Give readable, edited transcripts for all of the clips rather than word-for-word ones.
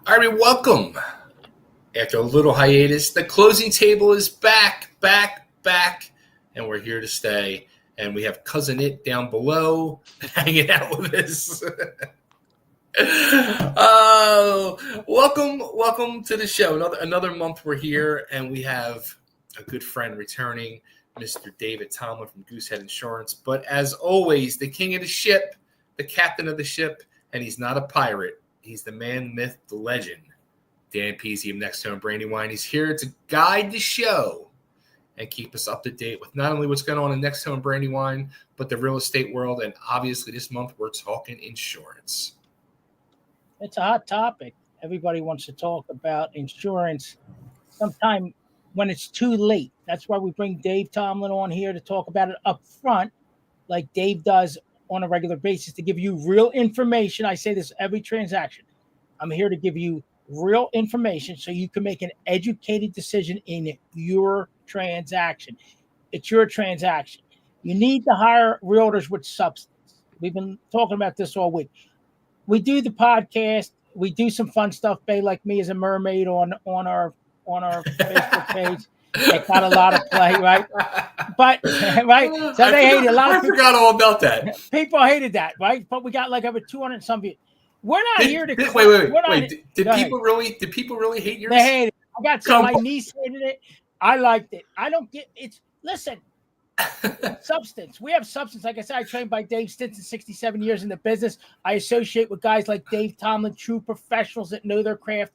All right, welcome. After a little hiatus, the closing table is back, and we're here to stay. And we have Cousin It down below hanging out with us. Welcome to the show. Another month we're here, and we have a good friend returning, Mr. David Tomlin from Goosehead Insurance. But as always, the king of the ship, the captain of the ship, and he's not a pirate. He's the man, myth, the legend, Dan Pizzi of NextHome Brandywine. He's here to guide the show and keep us up to date with not only what's going on in NextHome Brandywine, but the real estate world. And obviously this month we're talking insurance. It's a hot topic. Everybody wants to talk about insurance sometime when it's too late. That's why we bring Dave Tomlin on here to talk about it up front, like Dave does on a regular basis, to give you real information. I say this every transaction. I'm here to give you real information so you can make an educated decision in your transaction. It's your transaction. You need to hire realtors with substance. We've been talking about this all week. We do the podcast. We do some fun stuff. Bay, like me, as a mermaid on our Facebook page. It got a lot of play, right? But right, so they hated a lot of people. I forgot all about that. People hated that, right? But we got like over 200 and some views. We're not here to wait. Did people really hate yours? They hated it. I got some. My niece hated it. I liked it. I don't get it's. Listen, substance. We have substance. Like I said, I trained by Dave Stinson, 67 years in the business. I associate with guys like Dave Tomlin, true professionals that know their craft.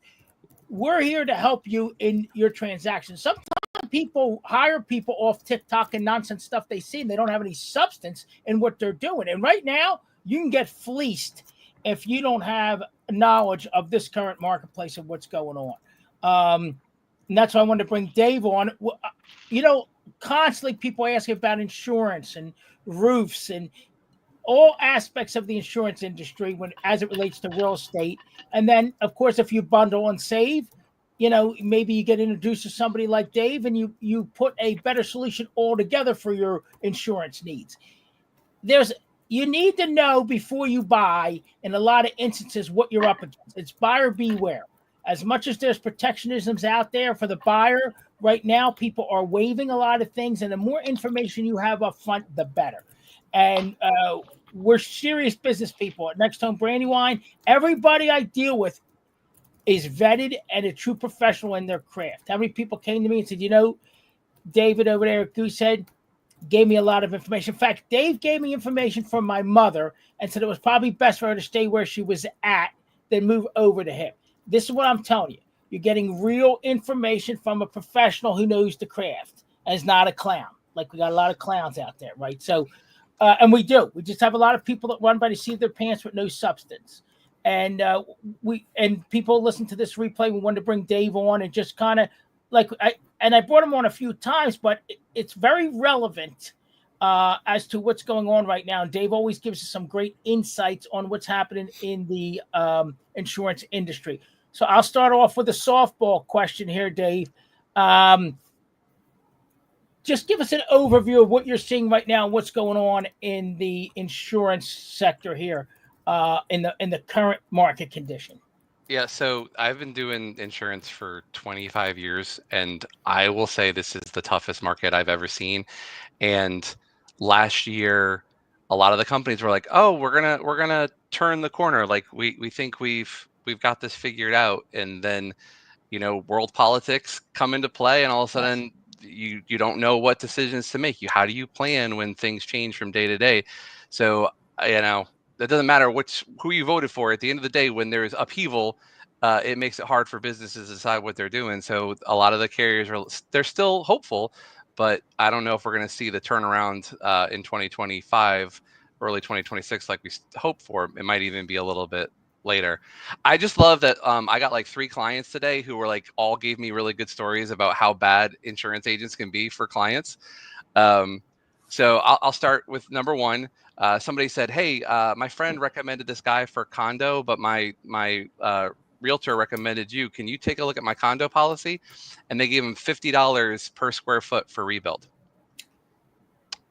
We're here to help you in your transaction. Sometimes people hire people off TikTok and nonsense stuff they see, and they don't have any substance in what they're doing. And right now, you can get fleeced if you don't have knowledge of this current marketplace and what's going on. And that's why I wanted to bring Dave on. You know, constantly people ask about insurance and roofs and all aspects of the insurance industry as it relates to real estate. And then, of course, if you bundle and save, you know, maybe you get introduced to somebody like Dave and you put a better solution all together for your insurance needs. You need to know before you buy, in a lot of instances, what you're up against. It's buyer beware. As much as there's protectionisms out there for the buyer, right now people are waiving a lot of things, and the more information you have up front, the better. And we're serious business people at NextHome Brandywine. Everybody I deal with is vetted and a true professional in their craft. How many people came to me and said, you know, David over there at Goosehead gave me a lot of information. In fact, Dave gave me information from my mother and said it was probably best for her to stay where she was at than move over to him. This is what I'm telling you. You're getting real information from a professional who knows the craft and is not a clown. Like, we got a lot of clowns out there, right? So, and we do. We just have a lot of people that run by the seat of their pants with no substance. And people listen to this replay. We wanted to bring Dave on and just kind of I brought him on a few times, but it's very relevant as to what's going on right now. And Dave always gives us some great insights on what's happening in the insurance industry. So I'll start off with a softball question here, Dave. Just give us an overview of what you're seeing right now and what's going on in the insurance sector here in the current market condition. Yeah, so I've been doing insurance for 25 years, and I will say this is the toughest market I've ever seen. And last year, a lot of the companies were like, "Oh, we're gonna turn the corner. Like we think we've got this figured out." And then, you know, world politics come into play, and all of a sudden, you don't know what decisions to make. How do you plan when things change from day to day? So, you know, it doesn't matter who you voted for. At the end of the day, when there's upheaval, it makes it hard for businesses to decide what they're doing. So a lot of the carriers they're still hopeful, but I don't know if we're going to see the turnaround in 2025, early 2026, like we hope for. It might even be a little bit later. I just love that I got like 3 clients today who were like all gave me really good stories about how bad insurance agents can be for clients. So I'll start with number 1. Somebody said, "Hey, my friend recommended this guy for condo, but my realtor recommended you. Can you take a look at my condo policy?" And they gave him $50 per square foot for rebuild.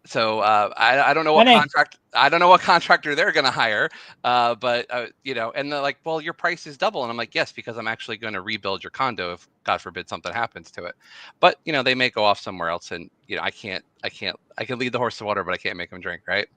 So I don't know what That ain't contractor they're going to hire, but and they're like, well, your price is double, and I'm like, yes, because I'm actually going to rebuild your condo if God forbid something happens to it. But they may go off somewhere else, and I can lead the horse to water, but I can't make him drink, right?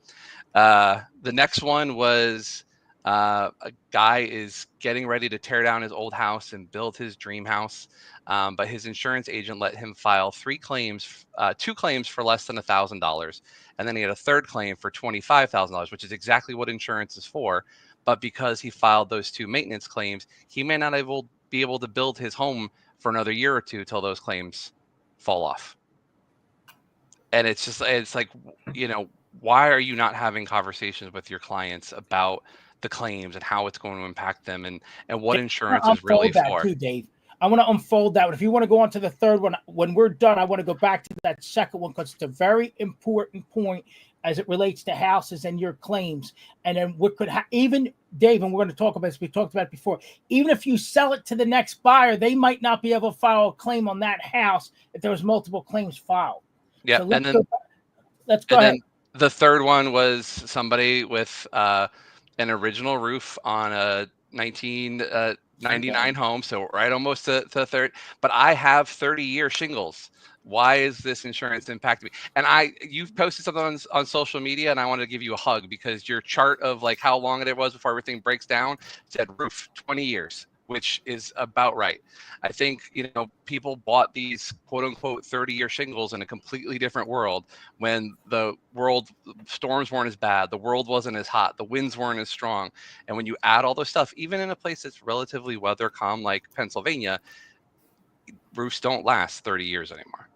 The next one was a guy is getting ready to tear down his old house and build his dream house, but his insurance agent let him file two claims for less than $1,000, and then he had a third claim for $25,000, which is exactly what insurance is for. But because he filed those two maintenance claims, he may not be able to build his home for another year or two till those claims fall off. And it's like, why are you not having conversations with your clients about the claims and how it's going to impact them and what insurance is really that for? too, Dave. I want to unfold that one. If you want to go on to the third one, when we're done, I want to go back to that second one because it's a very important point as it relates to houses and your claims. And then what could even, Dave, and we're going to talk about this, we talked about it before, even if you sell it to the next buyer, they might not be able to file a claim on that house if there was multiple claims filed. Yeah, So let's go ahead. Then the third one was somebody with an original roof on a 1999 home, so right almost to the third. But I have 30-year shingles. Why is this insurance impacting me? And you've posted something on social media, and I wanted to give you a hug because your chart of like how long it was before everything breaks down said roof 20 years. Which is about right. I think, people bought these quote unquote 30-year shingles in a completely different world when the storms weren't as bad, the world wasn't as hot, the winds weren't as strong. And when you add all those stuff, even in a place that's relatively weather calm like Pennsylvania, roofs don't last 30 years anymore.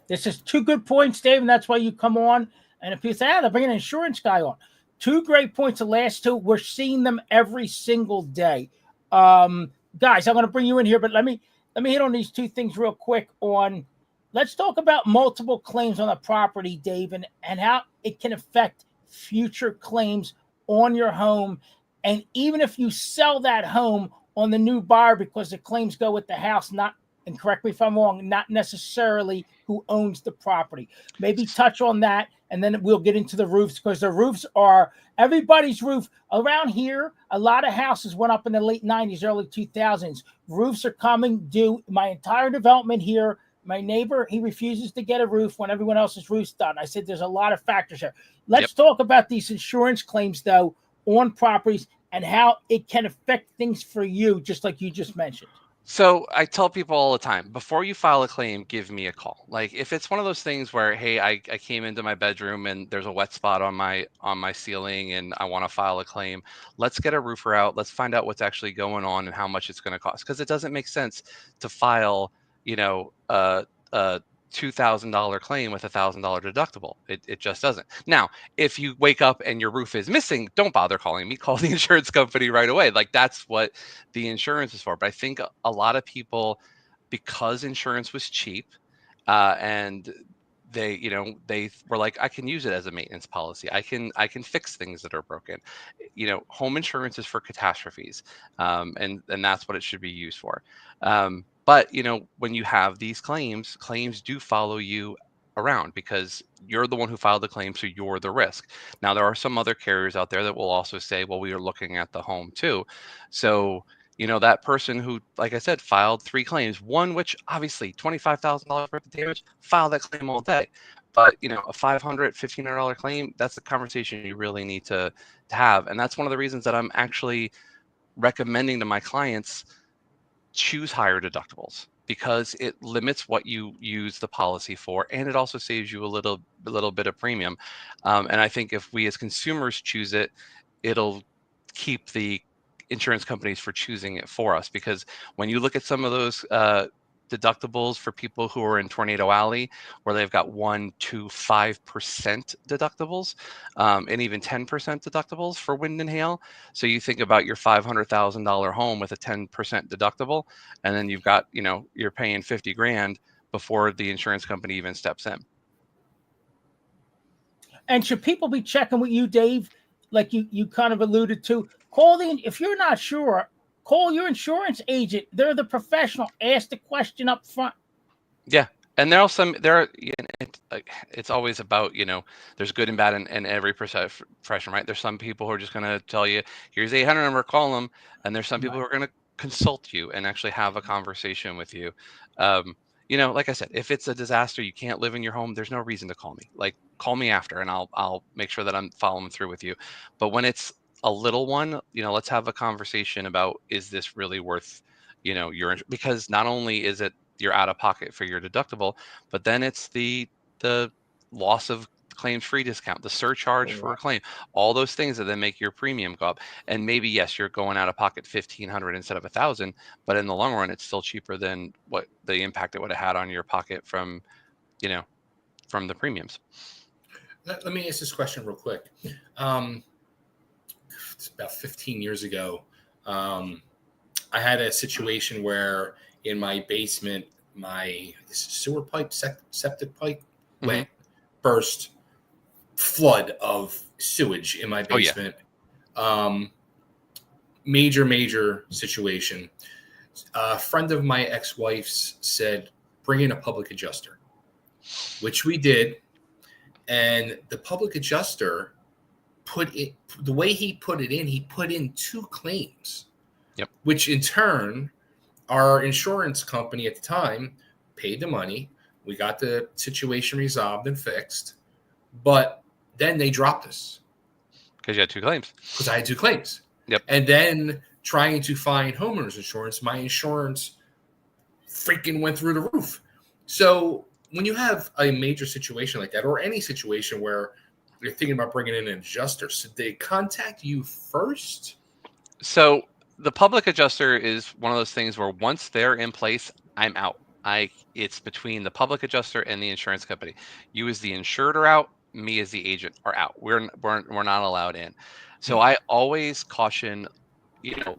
This is two good points, Dave, and that's why you come on. And if you say, they're bringing an insurance guy on. Two great points. The last two, we're seeing them every single day. Guys, I'm going to bring you in here, but let me hit on these two things real quick. Let's talk about multiple claims on the property, Dave, and how it can affect future claims on your home. And even if you sell that home on the new buyer because the claims go with the house, and correct me if I'm wrong, not necessarily who owns the property. Maybe touch on that, and then we'll get into the roofs because the roofs are everybody's roof. Around here, a lot of houses went up in the late 90s, early 2000s. Roofs are coming due. My entire development here, my neighbor, he refuses to get a roof when everyone else's roof's done. I said there's a lot of factors here. Let's talk about these insurance claims, though, on properties and how it can affect things for you, just like you just mentioned. So I tell people all the time, before you file a claim, give me a call. Like if it's one of those things where, hey, I came into my bedroom and there's a wet spot on my ceiling and I want to file a claim, let's get a roofer out. Let's find out what's actually going on and how much it's going to cost. Because it doesn't make sense to file, a $2,000 claim with $1,000 deductible. It just doesn't. Now, if you wake up and your roof is missing, don't bother calling me. Call the insurance company right away. Like that's what the insurance is for. But I think a lot of people, because insurance was cheap, and they were like, I can use it as a maintenance policy. I can fix things that are broken. Home insurance is for catastrophes, and that's what it should be used for. But when you have these claims do follow you around because you're the one who filed the claim, so you're the risk. Now there are some other carriers out there that will also say, well, we are looking at the home too. So that person who, like I said, filed 3 claims, one which obviously $25,000 worth of damage, file that claim all day. But a $500, $1,500 claim, that's the conversation you really need to have. And that's one of the reasons that I'm actually recommending to my clients choose higher deductibles, because it limits what you use the policy for, and it also saves you a little bit of premium. And I think if we as consumers choose it, it'll keep the insurance companies for choosing it for us. Because when you look at some of those deductibles for people who are in Tornado Alley, where they've got 1%, 2%, 5% deductibles, and even 10% deductibles for wind and hail. So you think about your $500,000 home with a 10% deductible, and then you've got, you're paying $50,000 before the insurance company even steps in. And should people be checking with you, Dave, like you kind of alluded to? If you're not sure, call your insurance agent. They're the professional. Ask the question up front. Yeah. And it's always about, there's good and bad in every profession, right? There's some people who are just going to tell you, here's the 800 number, call them. And there's some people who are going to consult you and actually have a conversation with you. Like I said, if it's a disaster, you can't live in your home, there's no reason to call me. Like, call me after, and I'll make sure that I'm following through with you. But when it's a little one, let's have a conversation about, is this really worth, because not only is it you're out of pocket for your deductible, but then it's the loss of claims free discount, the surcharge for a claim, all those things that then make your premium go up. And maybe, yes, you're going out of pocket 1,500 instead of 1,000, but in the long run, it's still cheaper than what the impact it would have had on your pocket from the premiums. Let me ask this question real quick. It's about 15 years ago. I had a situation where in my basement, my sewer pipe, septic pipe went, burst, flood of sewage in my basement. Major situation. A friend of my ex-wife's said, bring in a public adjuster, which we did. And the public adjuster the way he put it in, he put in 2 claims, which in turn, our insurance company at the time paid the money. We got the situation resolved and fixed, but then they dropped us. Because you had 2 claims. Because I had 2 claims. Yep. And then trying to find homeowners insurance, my insurance freaking went through the roof. So when you have a major situation like that, or any situation where you're thinking about bringing in an adjuster, should they contact you first? So the public adjuster is one of those things where once they're in place, I'm out. It's between the public adjuster and the insurance company. You as the insured are out. Me as the agent are out. We're not allowed in. So I always caution,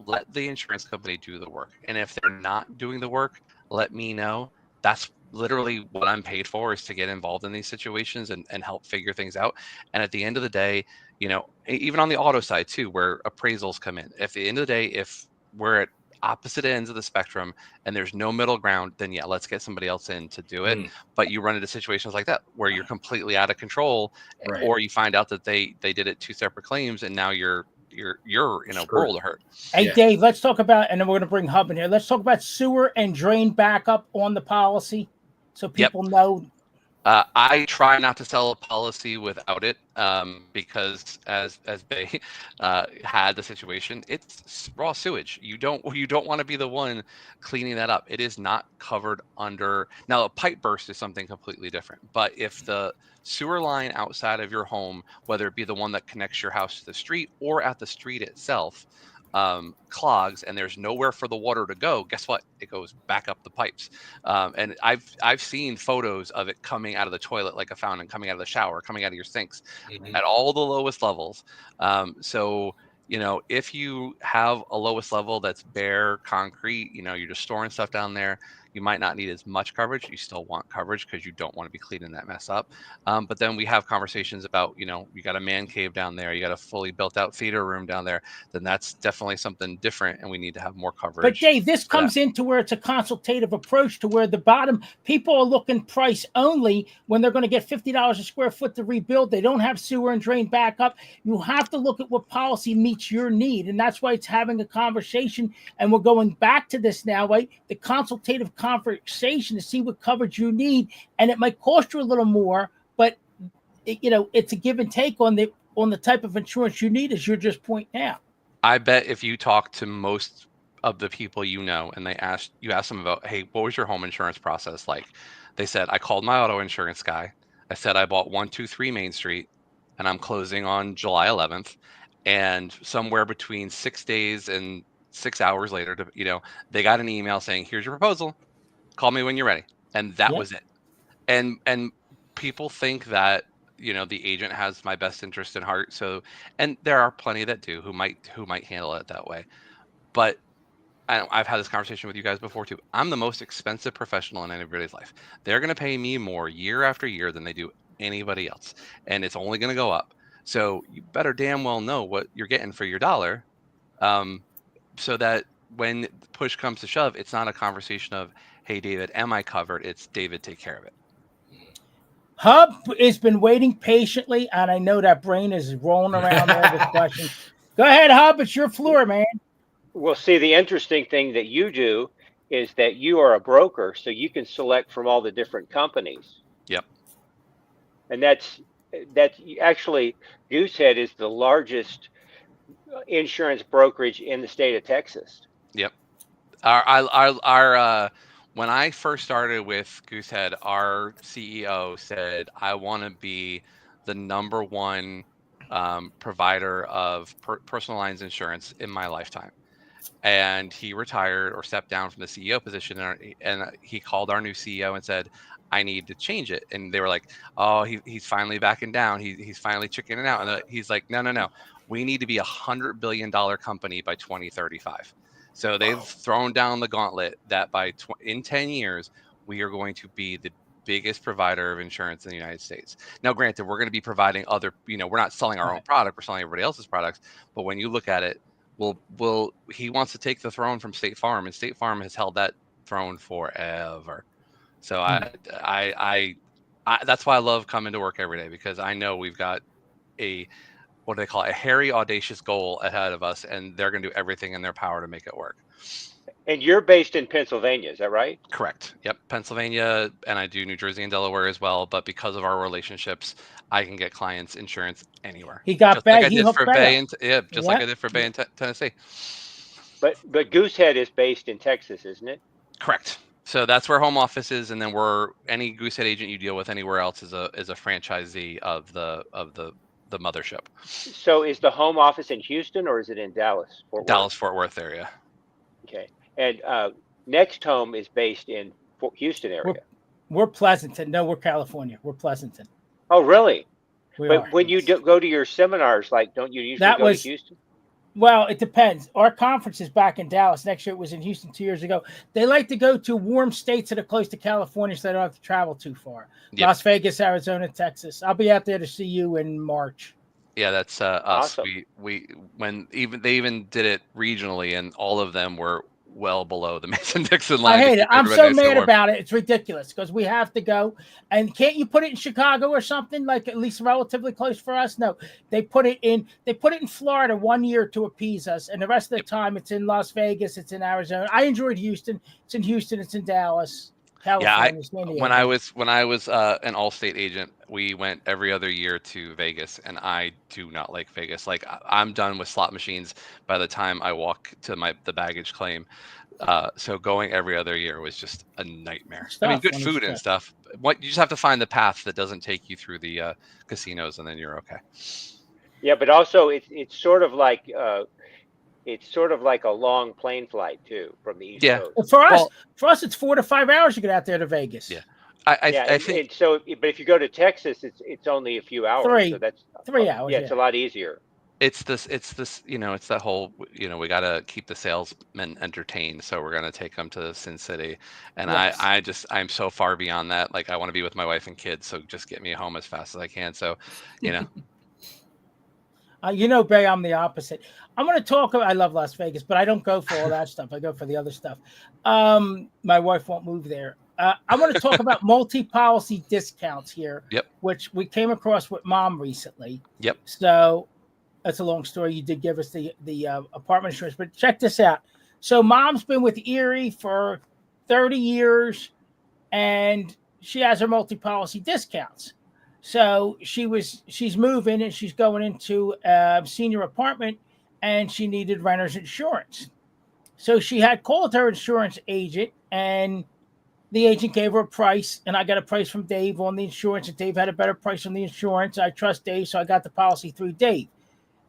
let the insurance company do the work. And if they're not doing the work, let me know. That's literally what I'm paid for, is to get involved in these situations and help figure things out. And at the end of the day, even on the auto side too, where appraisals come in, at the end of the day, if we're at opposite ends of the spectrum and there's no middle ground, then let's get somebody else in to do it. But you run into situations like that where you're completely out of control, or you find out that they did it 2 separate claims, and now you're in a world of hurt. Hey, Dave, let's talk about, and then we're going to bring Hub in here. Let's talk about sewer and drain backup on the policy, so people know. I try not to sell a policy without it, because as they had the situation, it's raw sewage. You don't want to be the one cleaning that up. It is not covered under. Now, a pipe burst is something completely different. But if the sewer line outside of your home, whether it be the one that connects your house to the street or at the street itself, clogs and there's nowhere for the water to go, guess what? It goes back up the pipes. And I've seen photos of it coming out of the toilet like a fountain, coming out of the shower, coming out of your sinks at all the lowest levels. So if you have a lowest level that's bare concrete, you're just storing stuff down there, you might not need as much coverage. You still want coverage because you don't want to be cleaning that mess up. But then we have conversations about, you got a man cave down there, you got a fully built out theater room down there, then that's definitely something different, and we need to have more coverage. But Dave, this comes into where it's a consultative approach, to where the bottom people are looking price only when they're going to get $50 a square foot to rebuild. They don't have sewer and drain backup. You have to look at what policy meets your need, and that's why it's having a conversation. And we're going back to this now, right? The consultative conversation to see what coverage you need, and it might cost you a little more, but it's a give and take on the type of insurance you need, as you're just pointing out. I bet if you talk to most of the people and they ask them about, hey, what was your home insurance process like? They said, I called my auto insurance guy. I said I bought 123 Main Street, and I'm closing on July 11th, and somewhere between 6 days and 6 hours later, they got an email saying, here's your proposal, call me when you're ready. And that was it. And people think that the agent has my best interest in heart. So, and there are plenty that do, who might handle it that way. But I've had this conversation with you guys before too. I'm the most expensive professional in anybody's life. They're going to pay me more year after year than they do anybody else, and it's only going to go up. So you better damn well know what you're getting for your dollar, so that when push comes to shove, it's not a conversation of, hey, David, am I covered? It's David, take care of it. Hub has been waiting patiently, and I know that brain is rolling around there with questions. Go ahead, Hub. It's your floor, man. Well, see, the interesting thing that you do is that you are a broker, so you can select from all the different companies. Yep. And that's actually, Goosehead is the largest insurance brokerage in the state of Texas. Yep. Our when I first started with Goosehead, our CEO said, I want to be the number one provider of personal lines insurance in my lifetime. And he retired or stepped down from the CEO position, and he called our new CEO and said, I need to change it. And they were like, oh, he's finally backing down. He's finally chickening out. And he's like, no. We need to be $100 billion company by 2035. So they've thrown down the gauntlet that in 10 years, we are going to be the biggest provider of insurance in the United States. Now, granted, we're going to be providing other, we're not selling our own product, we're selling everybody else's products. But when you look at it, he wants to take the throne from State Farm, and State Farm has held that throne forever. So I that's why I love coming to work every day, because I know we've got what do they call it? A hairy, audacious goal ahead of us, and they're going to do everything in their power to make it work. And you're based in Pennsylvania, is that right? Correct. Yep. Pennsylvania, and I do New Jersey and Delaware as well. But because of our relationships, I can get clients insurance anywhere. He got Bay. Like I did for Bay, like I did for Bay in Tennessee. But Goosehead is based in Texas, isn't it? Correct. So that's where home office is, and then any Goosehead agent you deal with anywhere else is a franchisee of the mothership. So is the home office in Houston, or is it in Dallas? Fort Worth area. Okay. And NextHome is based in Houston area. We're Pleasanton. No, we're California. We're Pleasanton. Oh, really? But when you go to your seminars, don't you usually go to Houston? Well, it depends. Our conference is back in Dallas. Next year it was in Houston 2 years ago. They like to go to warm states that are close to California, so they don't have to travel too far. Yep. Las Vegas, Arizona, Texas. I'll be out there to see you in March. Yeah, that's us. Awesome. They even did it regionally, and all of them were well below the Mason-Dixon line. I hate it. I'm so mad about it. It's ridiculous because we have to go. And can't you put it in Chicago or something, like at least relatively close for us? No, they put it in Florida 1 year to appease us, and the rest of the time it's in Las Vegas, it's in Arizona. I enjoyed Houston. It's in Houston. It's in Dallas. California, when I was an Allstate agent, we went every other year to Vegas, and I do not like Vegas. Like, I'm done with slot machines by the time I walk to the baggage claim. So going every other year was just a nightmare. I mean, good food and stuff. You just have to find the path that doesn't take you through the casinos, and then you're okay. Yeah, but also it's sort of like a long plane flight too from the East Coast. For us, it's 4 to 5 hours to get out there to Vegas. Yeah, I think so. But if you go to Texas, it's only a few hours. 3. So that's 3 hours. Yeah, it's a lot easier. It's this. It's that whole. We got to keep the salesmen entertained, so we're gonna take them to Sin City, and yes. I'm so far beyond that. Like, I want to be with my wife and kids, so just get me home as fast as I can. So, Bay, I'm the opposite. I'm going to talk about, I love Las Vegas, but I don't go for all that stuff. I go for the other stuff. My wife won't move there. I want to talk about multi-policy discounts here, which we came across with Mom recently. Yep. So that's a long story. You did give us the apartment insurance, but check this out. So Mom's been with Erie for 30 years, and she has her multi-policy discounts. So she's moving, and she's going into a senior apartment, and she needed renter's insurance. So she had called her insurance agent, and the agent gave her a price, and I got a price from Dave on the insurance, and Dave had a better price on the insurance. I trust Dave, so I got the policy through Dave.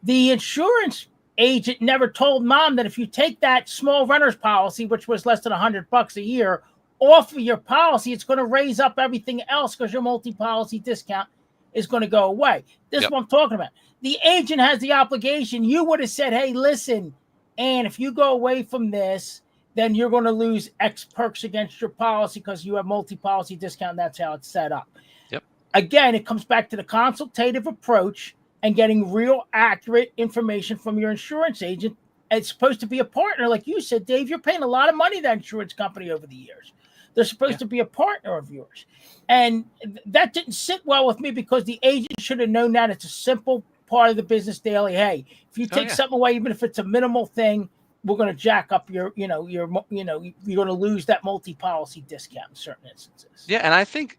The insurance agent never told Mom that if you take that small renter's policy, which was less than $100 a year, off of your policy, it's going to raise up everything else because your multi-policy discount is going to go away. This is what I'm talking about. The agent has the obligation. You would have said, hey, listen, and if you go away from this, then you're going to lose X perks against your policy because you have multi-policy discount, and that's how it's set up. Yep. Again, it comes back to the consultative approach and getting real accurate information from your insurance agent. It's supposed to be a partner. Like you said, Dave, you're paying a lot of money to that insurance company over the years. They're supposed to be a partner of yours. And that didn't sit well with me because the agent should have known that it's a simple part of the business daily. Hey, if you take something away, even if it's a minimal thing, we're going to jack up you're going to lose that multi-policy discount in certain instances. Yeah, and I think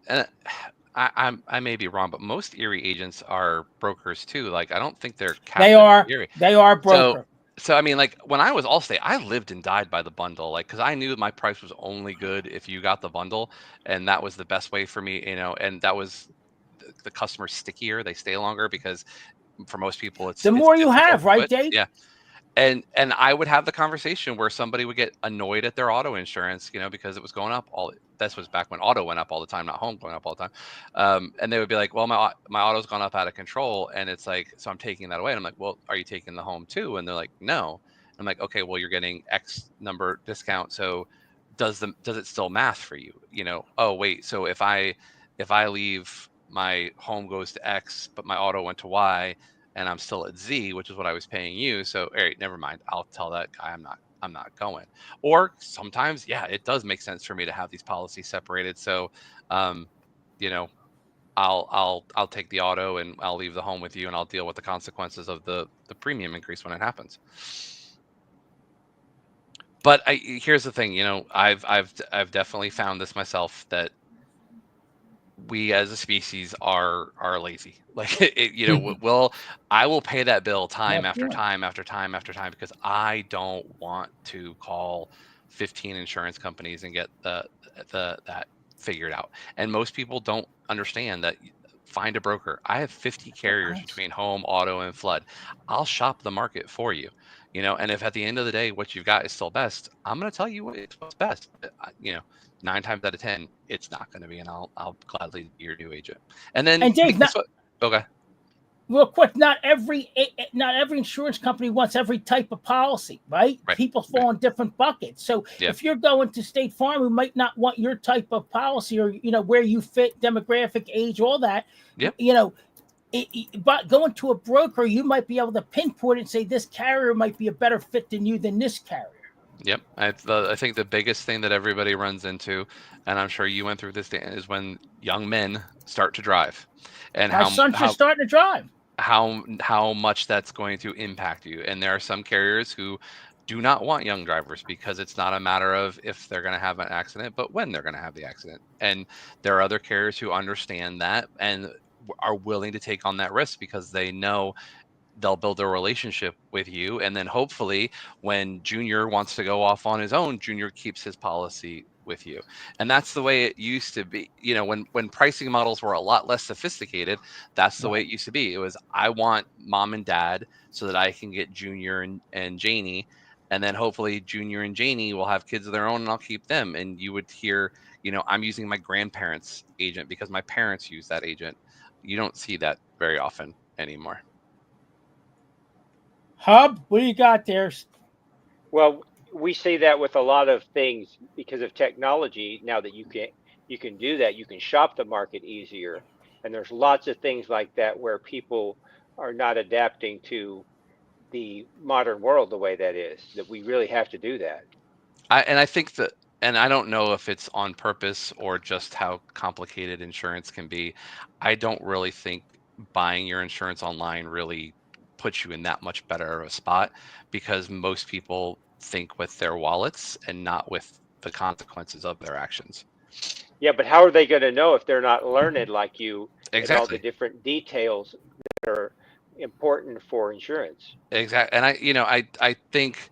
I may be wrong, but most Erie agents are brokers too. Like, I don't think they're captive Erie. They are broker. So I mean, like, when I was Allstate, I lived and died by the bundle, like, because I knew my price was only good if you got the bundle, and that was the best way for me, and that was the customer's stickier, they stay longer because for most people it's the more it's you have, right, Dave? Yeah. And I would have the conversation where somebody would get annoyed at their auto insurance, because it was going up this was back when auto went up all the time, not home going up all the time. And they would be like, well, my auto's gone up out of control. And it's like, so I'm taking that away. And I'm like, well, are you taking the home too? And they're like, no. I'm like, okay, well, you're getting X number discount. So does it still math for you? Oh, wait. So if I leave, my home goes to X, but my auto went to Y, and I'm still at Z, which is what I was paying you. So, all right, never mind. I'll tell that guy I'm not going. Or sometimes, yeah, it does make sense for me to have these policies separated. So, I'll take the auto and I'll leave the home with you, and I'll deal with the consequences of the premium increase when it happens. But here's the thing, I've definitely found this myself, that we as a species are lazy. Like, I will pay that bill time after time after time after time because I don't want to call 15 insurance companies and get that figured out. And most people don't understand that. Find a broker. I have 50 carriers between home, auto, and flood. I'll shop the market for you. And if at the end of the day what you've got is still best, I'm going to tell you what's best. But, 9 times out of 10, it's not going to be, and I'll gladly be your new agent. And then, Dave, okay. Real quick, not every insurance company wants every type of policy, right? People fall in different buckets. So if you're going to State Farm, who might not want your type of policy, or where you fit, demographic, age, all that, but going to a broker, you might be able to pinpoint it and say this carrier might be a better fit than this carrier. Yep. I think the biggest thing that everybody runs into, and I'm sure you went through this, is when young men start to drive, and my son's just starting to drive. How much that's going to impact you. And there are some carriers who do not want young drivers because it's not a matter of if they're going to have an accident, but when they're going to have the accident. And there are other carriers who understand that and are willing to take on that risk because they know they'll build a relationship with you. And then hopefully when Junior wants to go off on his own, Junior keeps his policy with you. And that's the way it used to be. When pricing models were a lot less sophisticated, that's the way it used to be. It was, I want mom and dad so that I can get Junior and Janie. And then hopefully Junior and Janie will have kids of their own and I'll keep them. And you would hear, I'm using my grandparents' agent because my parents use that agent. You don't see that very often anymore. Hub, what do you got there? Well, we see that with a lot of things because of technology. Now that you can do that, you can shop the market easier. And there's lots of things like that where people are not adapting to the modern world the way that is, that we really have to do that. I think that, and I don't know if it's on purpose or just how complicated insurance can be. I don't really think buying your insurance online really puts you in that much better of a spot because most people think with their wallets and not with the consequences of their actions. Yeah, but how are they going to know if they're not learned like you? Exactly. And all the different details that are important for insurance. Exactly. And I think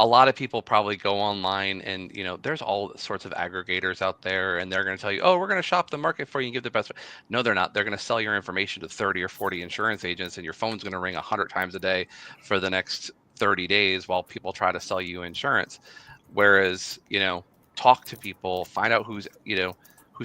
a lot of people probably go online and, there's all sorts of aggregators out there and they're going to tell you, oh, we're going to shop the market for you and give the best. No, they're not. They're going to sell your information to 30 or 40 insurance agents and your phone's going to ring 100 times a day for the next 30 days while people try to sell you insurance. Whereas, talk to people, find out who's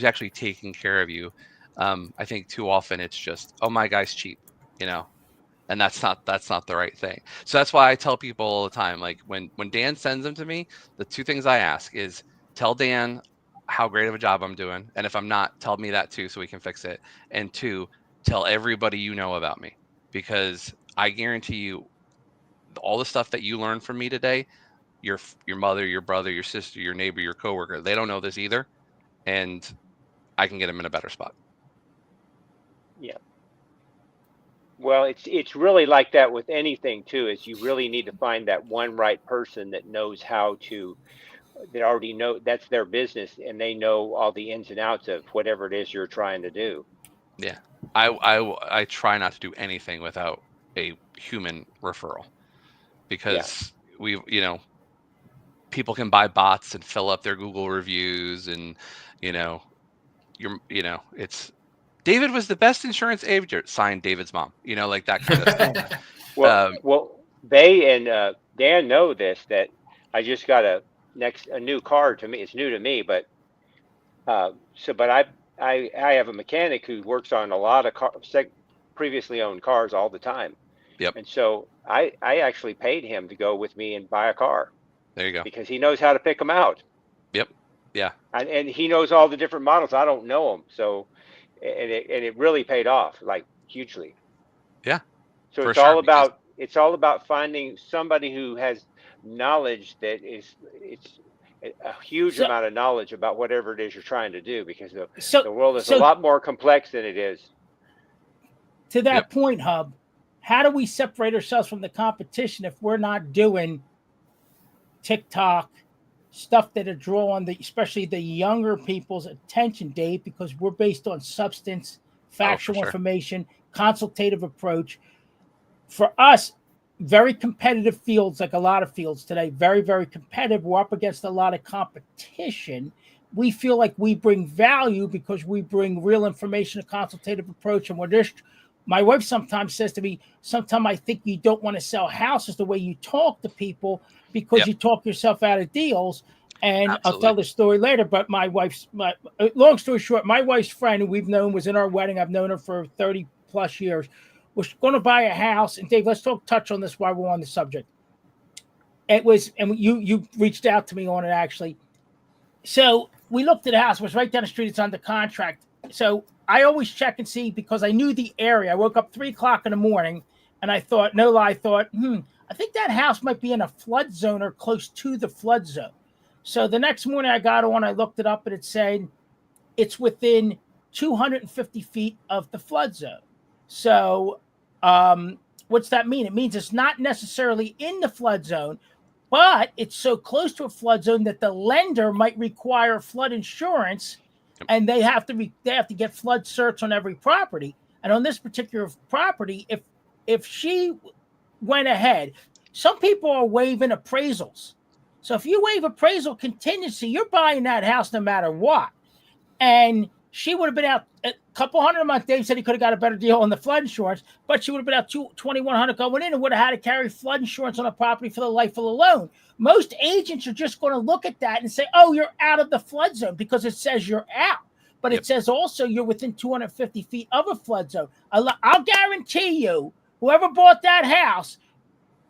actually taking care of you. I think too often it's just, oh, my guy's cheap, and that's not the right thing. So that's why I tell people all the time, like when Dan sends them to me, the two things I ask is tell Dan how great of a job I'm doing. And if I'm not, tell me that too, so we can fix it. And 2, tell everybody you know about me, because I guarantee you all the stuff that you learned from me today, your mother, your brother, your sister, your neighbor, your coworker. They don't know this either, and I can get them in a better spot. Yeah. Well, it's really like that with anything too, is you really need to find that one right person that knows how to, that already know that's their business and they know all the ins and outs of whatever it is you're trying to do. Yeah. I try not to do anything without a human referral, because people can buy bots and fill up their Google reviews, and it's David was the best insurance agent, signed David's mom, like that kind of stuff. Well, they and Dan know this, that I just got a new car to me. It's new to me, but I have a mechanic who works on a lot of previously owned cars all the time. Yep. And so I actually paid him to go with me and buy a car. There you go. Because he knows how to pick them out. Yep. Yeah. And he knows all the different models. I don't know them. So, and it really paid off, like, hugely. Yeah. So it's all about finding somebody who has knowledge that it's a huge amount of knowledge about whatever it is you're trying to do, because the world is a lot more complex than it is. To that point, Hub, how do we separate ourselves from the competition if we're not doing TikTok stuff that draw on especially the younger people's attention, Dave, because we're based on substance, factual information, consultative approach. For us, very competitive fields, like a lot of fields today, very, very competitive. We're up against a lot of competition. We feel like we bring value because we bring real information, a consultative approach. And my wife sometimes says to me, sometimes I think you don't want to sell houses the way you talk to people, because you talk yourself out of deals. And I'll tell the story later, but long story short, my wife's friend, who we've known, was in our wedding. I've known her for 30 plus years, was going to buy a house. And Dave, let's touch on this while we're on the subject. It was, and you reached out to me on it, actually. So we looked at the house. It was right down the street. It's under contract. So I always check and see, because I knew the area. I woke up 3 o'clock in the morning and I thought, I think that house might be in a flood zone or close to the flood zone. So the next morning I got on, I looked it up, and it said it's within 250 feet of the flood zone. So what's that mean? It means it's not necessarily in the flood zone, but it's so close to a flood zone that the lender might require flood insurance, and they have to get flood certs on every property. And on this particular property, if she went ahead, some people are waiving appraisals. So if you waive appraisal contingency, you're buying that house no matter what. And she would have been out a couple hundred a month. Dave said he could have got a better deal on the flood insurance, but she would have been out $2,100 going in, and would have had to carry flood insurance on a property for the life of the loan. Most agents are just going to look at that and say, oh, you're out of the flood zone, because it says you're out. But it says also you're within 250 feet of a flood zone. I'll guarantee you, whoever bought that house,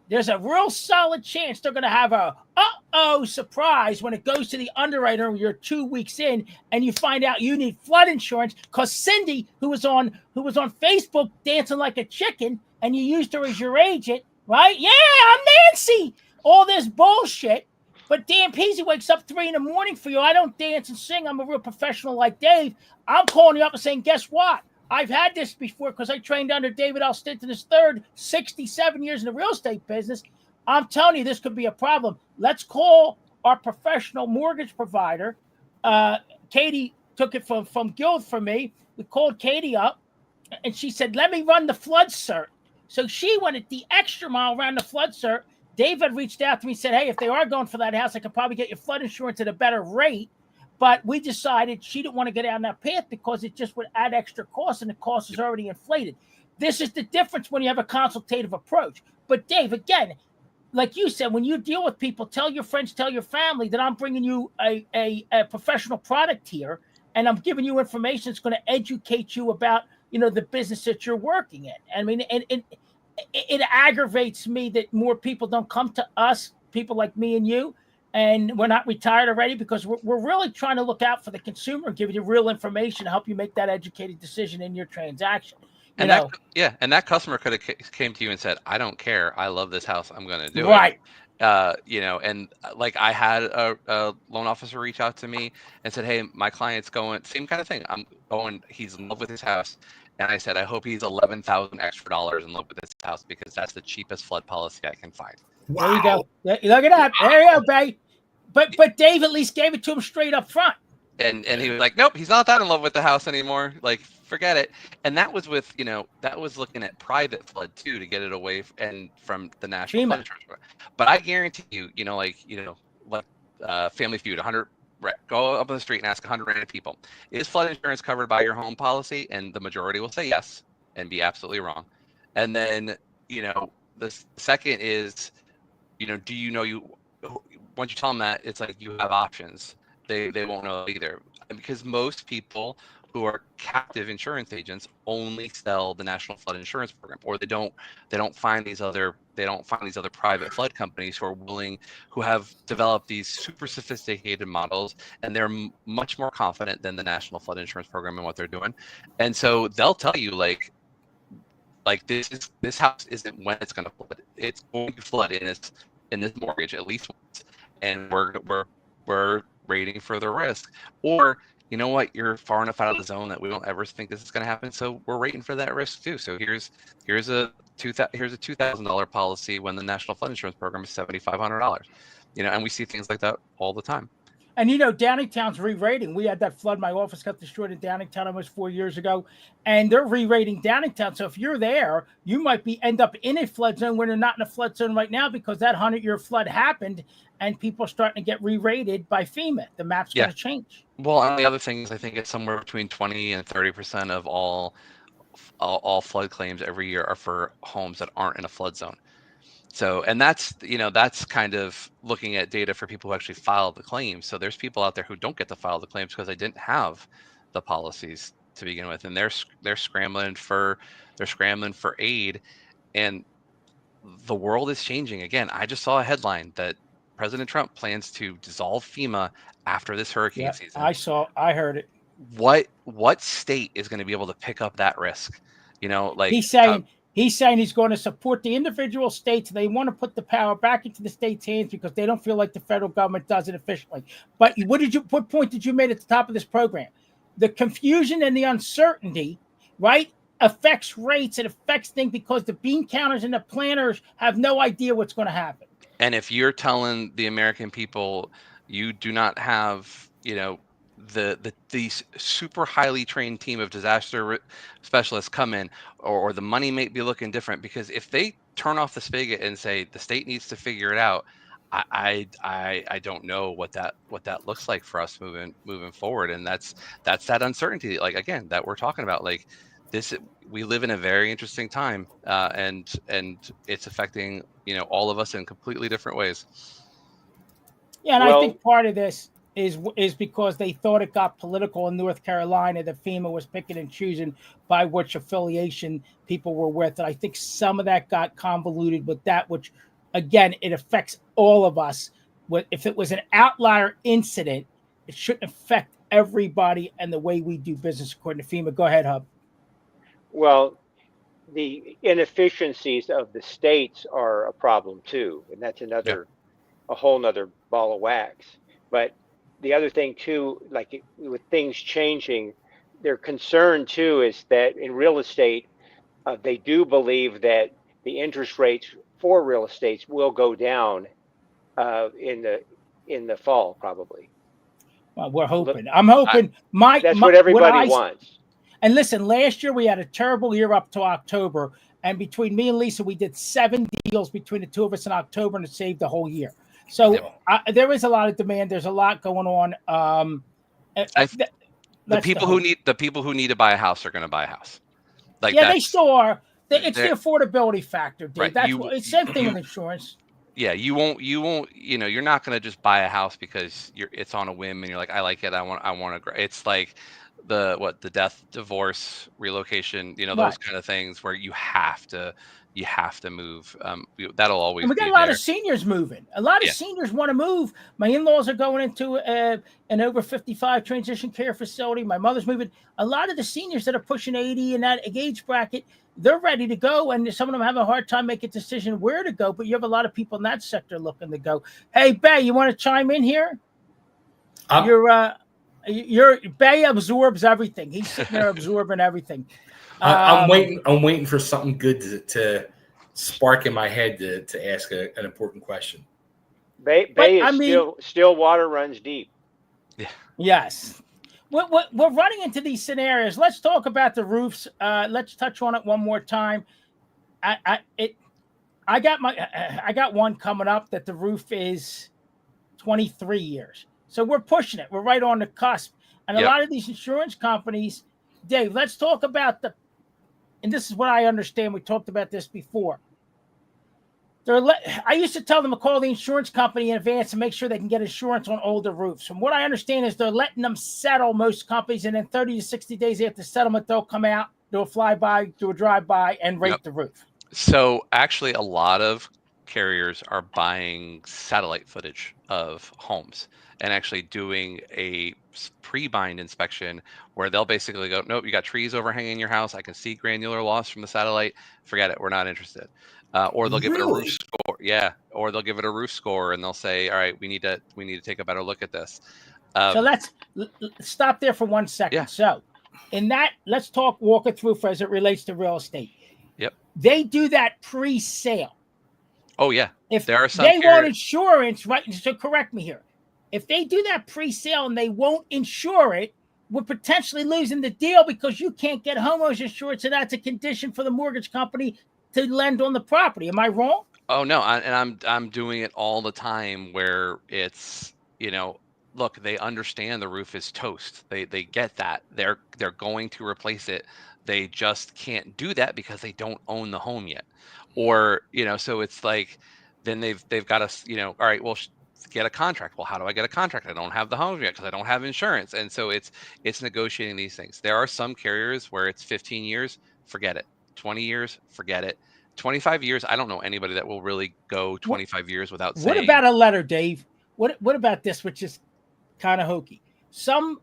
there's a real solid chance they're going to have a surprise when it goes to the underwriter and you're 2 weeks in and you find out you need flood insurance because Cindy, who was on Facebook dancing like a chicken, and you used her as your agent, right? Yeah, I'm Nancy. All this bullshit. But Dan Pizzi wakes up 3 a.m. for you. I don't dance and sing. I'm a real professional like Dave. I'm calling you up and saying, guess what? I've had this before, because I trained under David L. Stinton, his 67 years in the real estate business. I'm telling you, this could be a problem. Let's call our professional mortgage provider. Katie took it from Guild for me. We called Katie up, and she said, let me run the flood cert. So she went at the extra mile around the flood cert. David reached out to me and said, hey, if they are going for that house, I could probably get your flood insurance at a better rate. But we decided she didn't want to get down that path because it just would add extra costs, and the cost is already inflated. This is the difference when you have a consultative approach. But Dave, again, like you said, when you deal with people, tell your friends, tell your family that I'm bringing you a professional product here, and I'm giving you information that's going to educate you about, the business that you're working in. I mean, and it aggravates me that more people don't come to us, people like me and you, and we're not retired already, because we're really trying to look out for the consumer and give you real information to help you make that educated decision in your transaction. And that customer could have came to you and said, I don't care. I love this house. I'm going to do it. Right. And like I had a loan officer reach out to me and said, hey, my client's going, same kind of thing. He's in love with his house. And I said, I hope he's $11,000 extra in love with this house because that's the cheapest flood policy I can find. Wow. There you go. Look at that. There you go, babe. But Dave at least gave it to him straight up front. And he was like, nope, he's not that in love with the house anymore. Like, forget it. And that was with, that was looking at private flood too, to get it away from the national flood insurance program. But I guarantee you, Family Feud, 100, go up on the street and ask 100 random people, is flood insurance covered by your home policy? And the majority will say yes and be absolutely wrong. And then, the second is, do you know once you tell them that, it's like you have options. They won't know either, because most people who are captive insurance agents only sell the National Flood Insurance Program, or they don't find these other private flood companies who have developed these super sophisticated models, and they're much more confident than the National Flood Insurance Program in what they're doing. And so they'll tell you like this house isn't when it's going to flood. It's going to flood in this mortgage at least once, and we're rating for the risk. Or you know what, you're far enough out of the zone that we don't ever think this is going to happen, so we're rating for that risk too. So here's a $2,000 policy when the National Flood Insurance Program is $7,500. And we see things like that all the time. And Downingtown's re-rating. We had that flood. My office got destroyed in Downingtown almost 4 years ago, and they're re-rating Downingtown. So if you're there, you might end up in a flood zone when they're not in a flood zone right now, because that 100-year flood happened, and people are starting to get re-rated by FEMA. The map's going to change. Well, and the other thing is, I think it's somewhere between 20 and 30% of all flood claims every year are for homes that aren't in a flood zone. So, and that's kind of looking at data for people who actually filed the claims. So there's people out there who don't get to file the claims because they didn't have the policies to begin with, and they're scrambling for aid. And the world is changing again. I just saw a headline that President Trump plans to dissolve FEMA after this hurricane season. I heard it. What state is going to be able to pick up that risk? He's saying he's going to support the individual states. They want to put the power back into the states' hands because they don't feel like the federal government does it efficiently. But what point did you make at the top of this program? The confusion and the uncertainty, right, affects rates. It affects things because the bean counters and the planners have no idea what's going to happen. And if you're telling the American people you do not have, these super highly trained team of disaster specialists come in, or the money may be looking different, because if they turn off the spigot and say the state needs to figure it out, I don't know what that looks like for us moving forward. And that's that uncertainty, like, again, that we're talking about. Like, this, we live in a very interesting time, and it's affecting all of us in completely different ways. Yeah, and I think part of this is because they thought it got political in North Carolina, that FEMA was picking and choosing by which affiliation people were with. And I think some of that got convoluted with that, which, again, it affects all of us. If it was an outlier incident, it shouldn't affect everybody and the way we do business, according to FEMA. Go ahead, Hub. Well, the inefficiencies of the states are a problem too, and that's a whole nother ball of wax. But the other thing too, like with things changing, their concern too is that in real estate, they do believe that the interest rates for real estates will go down in the fall, probably. Well, we're hoping. I'm hoping. That's what everybody wants. And listen, last year we had a terrible year up to October, and between me and Lisa, we did 7 deals between the two of us in October, and it saved the whole year. So there is a lot of demand. There's a lot going on. The people who need to buy a house are going to buy a house. Like, they still are. It's the affordability factor, Dave. Right. That's it's same thing with insurance. Yeah, you won't. You're not going to just buy a house because it's on a whim and you're like, I like it. I want to. It's like the death, divorce, relocation. Those kind of things where you have to you have to move. That'll always And we got be a lot there. of seniors moving. A lot of seniors want to move. My in-laws are going into an over 55 transition care facility. My mother's moving. A lot of the seniors that are pushing 80 in that age bracket, they're ready to go. And some of them have a hard time making a decision where to go. But you have a lot of people in that sector looking to go. Hey, Bay, you want to chime in here? Your Bay absorbs everything. He's sitting there absorbing everything. I'm waiting for something good to spark in my head to ask an important question. Bay is still water runs deep. Yeah. Yes. We're running into these scenarios. Let's talk about the roofs. Let's touch on it one more time. I got one coming up that the roof is 23 years. So we're pushing it. We're right on the cusp. And a lot of these insurance companies, Dave, let's talk about and this is what I understand. We talked about this before. I used to tell them to call the insurance company in advance to make sure they can get insurance on older roofs. From what I understand is they're letting them settle, most companies, and then 30 to 60 days after settlement, they'll come out, do a flyby, do a drive-by, and rate the roof. So actually, a lot of carriers are buying satellite footage of homes and actually doing a pre-bind inspection where they'll basically go, nope, you got trees overhanging your house. I can see granular loss from the satellite. Forget it. We're not interested. Or they'll give it a roof score. Yeah. Or they'll give it a roof score and they'll say, all right, we need to take a better look at this. So let's stop there for 1 second. Yeah. So in that, let's walk it through as it relates to real estate. Yep. They do that pre-sale. Oh, yeah. If there are some they want insurance, right? So correct me here. If they do that pre-sale and they won't insure it, we're potentially losing the deal because you can't get homeowners insurance, and that's a condition for the mortgage company to lend on the property. Am I wrong? Oh no, I'm doing it all the time where it's, look, they understand the roof is toast. They get that. They're going to replace it. They just can't do that because they don't own the home yet. Or, so it's like then they've got to, all right, well, get a contract. Well, how do I get a contract? I don't have the home yet because I don't have insurance. And so it's negotiating these things. There are some carriers where it's 15 years, forget it. 20 years, forget it. 25 years, I don't know anybody that will really go 25 years without saying. What about a letter, Dave? What about this, which is kind of hokey? Some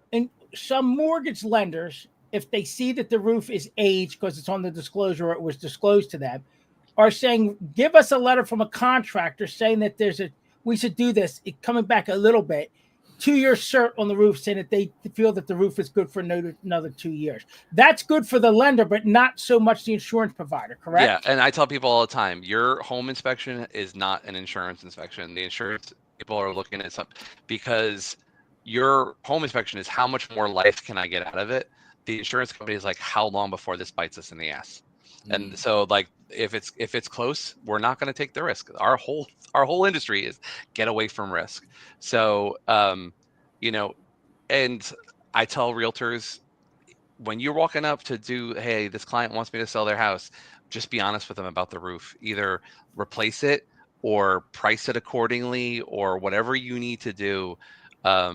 mortgage lenders, if they see that the roof is aged because it's on the disclosure or it was disclosed to them, are saying, give us a letter from a contractor saying that we should do this, coming back a little bit, 2-year cert on the roof saying that they feel that the roof is good for another 2 years. That's good for the lender, but not so much the insurance provider, correct? Yeah, and I tell people all the time, your home inspection is not an insurance inspection. The insurance people are looking at something because your home inspection is how much more life can I get out of it? The insurance company is like, how long before this bites us in the ass? And so like if it's close, we're not going to take the risk. Our whole industry is get away from risk. So and I tell realtors, when you're walking up to do, hey, this client wants me to sell their house, just be honest with them about the roof. Either replace it or price it accordingly or whatever you need to do. I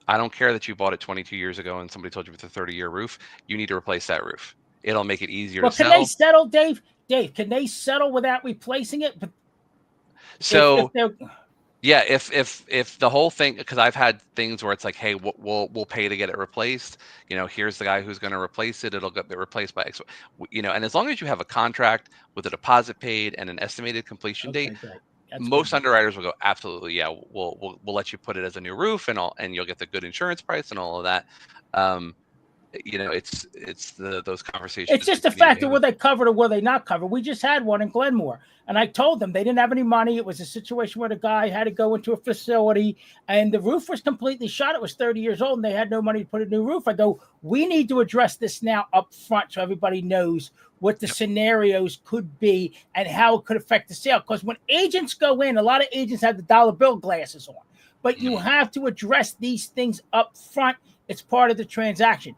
don't care that you bought it 22 years ago and somebody told you it's a 30-year roof. You need to replace that roof. It'll make it easier to sell. Can they settle, Dave? Dave, can they settle without replacing it? So if the whole thing, because I've had things where it's like, hey, we'll pay to get it replaced. Here's the guy who's going to replace it. It'll get replaced by X. And as long as you have a contract with a deposit paid and an estimated completion date, most underwriters will go, absolutely, yeah, we'll let you put it as a new roof and you'll get the good insurance price and all of that. It's those conversations. It's just the fact of were they covered or were they not covered. We just had one in Glenmore, and I told them they didn't have any money. It was a situation where the guy had to go into a facility, and the roof was completely shot. It was 30 years old, and they had no money to put a new roof. I go, we need to address this now up front so everybody knows what the scenarios could be and how it could affect the sale. Because when agents go in, a lot of agents have the dollar bill glasses on, but you have to address these things up front. It's part of the transaction.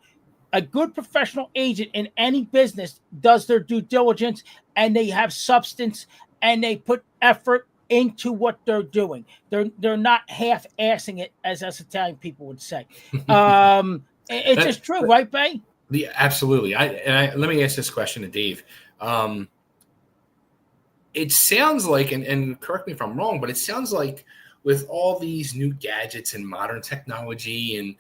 A good professional agent in any business does their due diligence, and they have substance, and they put effort into what they're doing. They're not half-assing it, as us Italian people would say. It's just true, right, Bay? Yeah, absolutely. Let me ask this question to Dave. it sounds like, and correct me if I'm wrong, but it sounds like with all these new gadgets and modern technology and,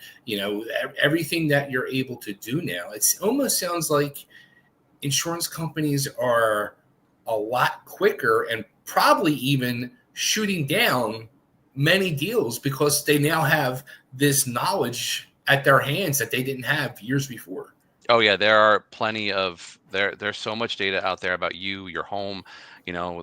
everything that you're able to do now, it almost sounds like insurance companies are a lot quicker and probably even shooting down many deals because they now have this knowledge at their hands that they didn't have years before. Oh yeah, there are plenty of there's so much data out there about you, your home.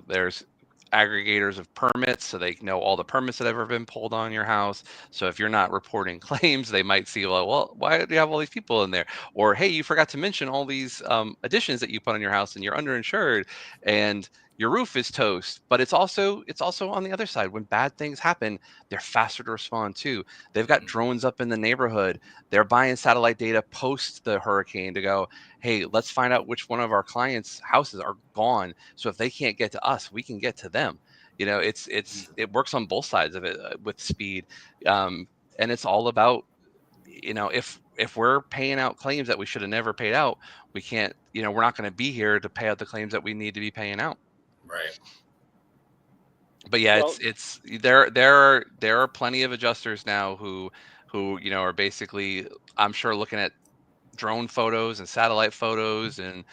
There's aggregators of permits, so they know all the permits that have ever been pulled on your house. So if you're not reporting claims, they might see, well, why do you have all these people in there? Or hey, you forgot to mention all these additions that you put on your house, and you're underinsured, and your roof is toast. But it's also on the other side. When bad things happen, they're faster to respond too. They've got drones up in the neighborhood. They're buying satellite data post the hurricane to go, hey, let's find out which one of our clients' houses are gone. So if they can't get to us, we can get to them. It works on both sides of it with speed. And it's all about, if we're paying out claims that we should have never paid out, we can't, we're not going to be here to pay out the claims that we need to be paying out. Right. But yeah, Well, there are plenty of adjusters now who are basically, I'm sure, looking at drone photos and satellite photos and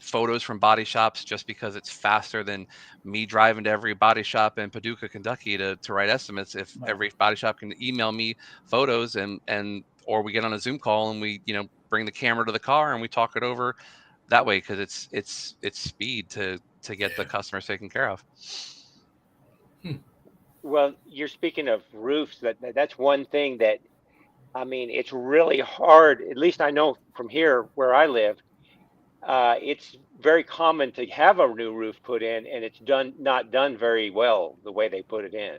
photos from body shops just because it's faster than me driving to every body shop in Paducah, Kentucky to write estimates. If every body shop can email me photos and or we get on a Zoom call and we bring the camera to the car and we talk it over that way, because it's speed to get the customers taken care of. well, you're speaking of roofs. That's one thing that, I mean, it's really hard. At least I know from here where I live, it's very common to have a new roof put in, and it's not done very well the way they put it in.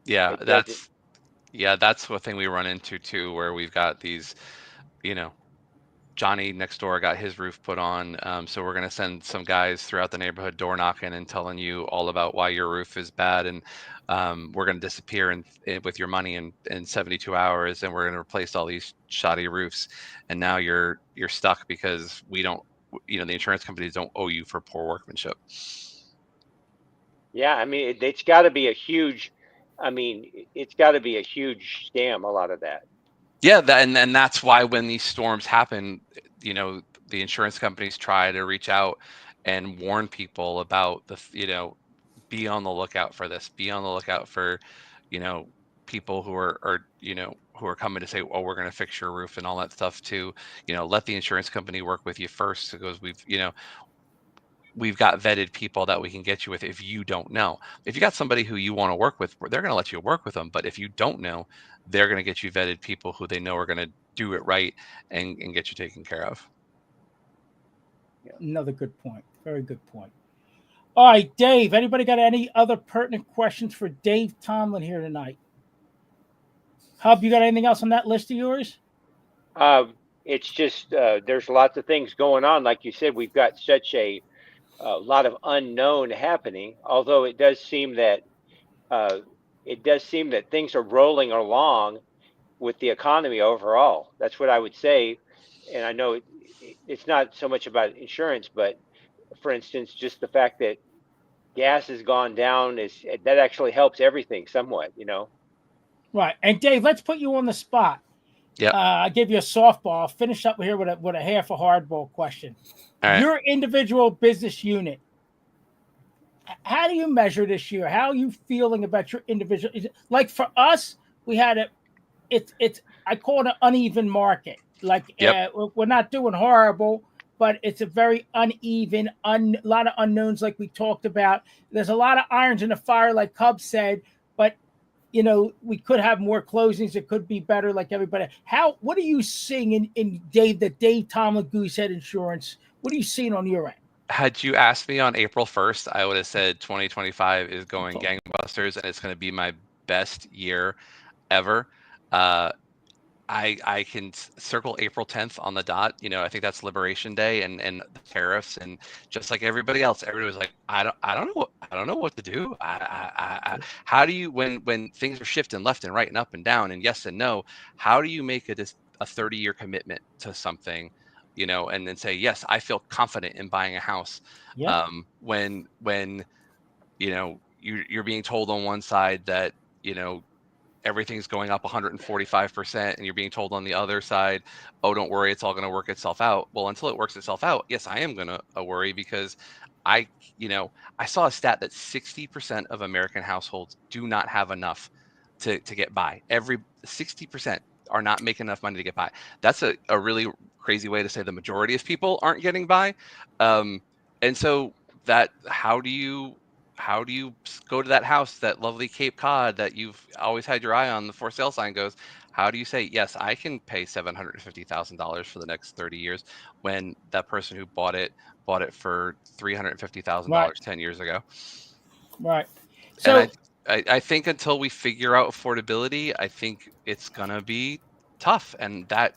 Yeah, It doesn't. that's the thing we run into too, where we've got these, Johnny next door got his roof put on. So we're going to send some guys throughout the neighborhood door knocking and telling you all about why your roof is bad. And we're going to disappear with your money in 72 hours. And we're going to replace all these shoddy roofs. And now you're stuck because we don't, the insurance companies don't owe you for poor workmanship. Yeah, I mean, it's got to be a huge. I mean, it's got to be a huge scam. A lot of that. Yeah, and that's why when these storms happen, the insurance companies try to reach out and warn people about be on the lookout for this. Be on the lookout for, people who are who are coming to say, oh, we're going to fix your roof and all that stuff too. Let the insurance company work with you first, because we've got vetted people that we can get you with. If you don't know, if you got somebody who you want to work with, they're going to let you work with them. But if you don't know, they're going to get you vetted people who they know are going to do it right and get you taken care of. Another good point. Very good point. All right, Dave, anybody got any other pertinent questions for Dave Tomlin here tonight? Hub, you got anything else on that list of yours? It's just there's lots of things going on. Like you said, we've got such a lot of unknown happening. Although it does seem that things are rolling along with the economy overall. That's what I would say. And I know it's not so much about insurance, but for instance, just the fact that gas has gone down that actually helps everything somewhat. Right. And Dave, let's put you on the spot. Yeah. I give you a softball. I'll finish up here with a half a hardball question. All right. Your individual business unit, how do you measure this year? How are you feeling about your individual? Like for us, we had I call it an uneven market. Like we're not doing horrible, but it's a very uneven, a lot of unknowns like we talked about. There's a lot of irons in the fire, like Cub said, but we could have more closings. It could be better, like everybody. What are you seeing in the Dave Tomlin Goosehead Insurance? What are you seeing on your end? Had you asked me on April 1st, I would have said 2025 is going gangbusters and it's going to be my best year ever. I can circle April 10th on the dot. I think that's Liberation Day and the tariffs, and just like everybody else, everybody was like, I don't know what to do. How do you, when things are shifting left and right and up and down and yes and no, how do you make a 30-year commitment to something, and then say, yes, I feel confident in buying a house. Yeah. When you're being told on one side that, everything's going up 145%, and you're being told on the other side, oh, don't worry, it's all going to work itself out. Well, until it works itself out, yes, I am going to worry, because I saw a stat that 60% of American households do not have enough to get by. 60% are not making enough money to get by. That's a really crazy way to say the majority of people aren't getting by. And so how do you go to that house, that lovely Cape Cod that you've always had your eye on, the for sale sign goes, how do you say, yes, I can pay $750,000 for the next 30 years, when that person who bought it for $350,000 10 years ago? Right. So, and I think until we figure out affordability, I think it's gonna be tough, and that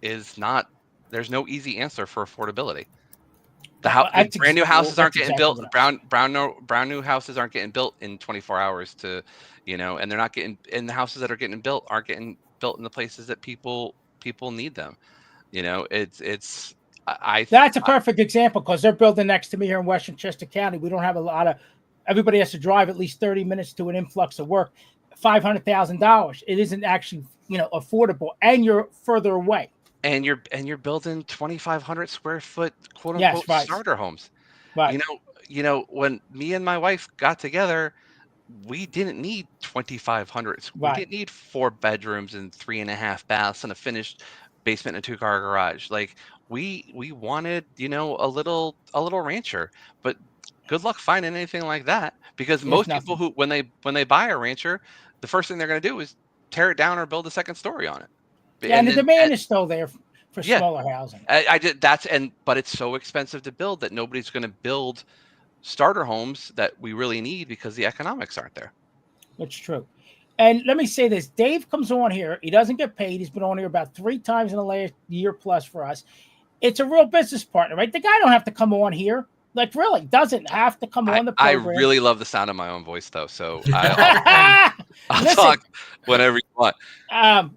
is not. There's no easy answer for affordability. The brand new houses aren't getting built. Brown new houses aren't getting built in 24 hours and they're not getting. And the houses that are getting built aren't getting built in the places that people need them. That's a perfect example, because they're building next to me here in Westchester County. We don't have a lot of. Everybody has to drive at least 30 minutes to an influx of work. $500,000. It isn't actually affordable, and you're further away. And you're building 2,500 square foot quote unquote starter homes. Right. When me and my wife got together, we didn't need 2,500. We didn't need 4 bedrooms and 3.5 baths and a finished basement and a 2-car garage. Like we wanted, a little rancher, but good luck finding anything like that, because most people who when they buy a rancher, the first thing they're going to do is tear it down or build a second story on it. Yeah, and the demand is still there for smaller housing. But it's so expensive to build that nobody's going to build starter homes that we really need, because the economics aren't there. That's true. And let me say this: Dave comes on here. He doesn't get paid. He's been on here about 3 times in the last year plus for us. It's a real business partner, right? The guy don't have to come on here. Like, really, doesn't have to come on the program. I really love the sound of my own voice, though. So I'll talk whenever you want.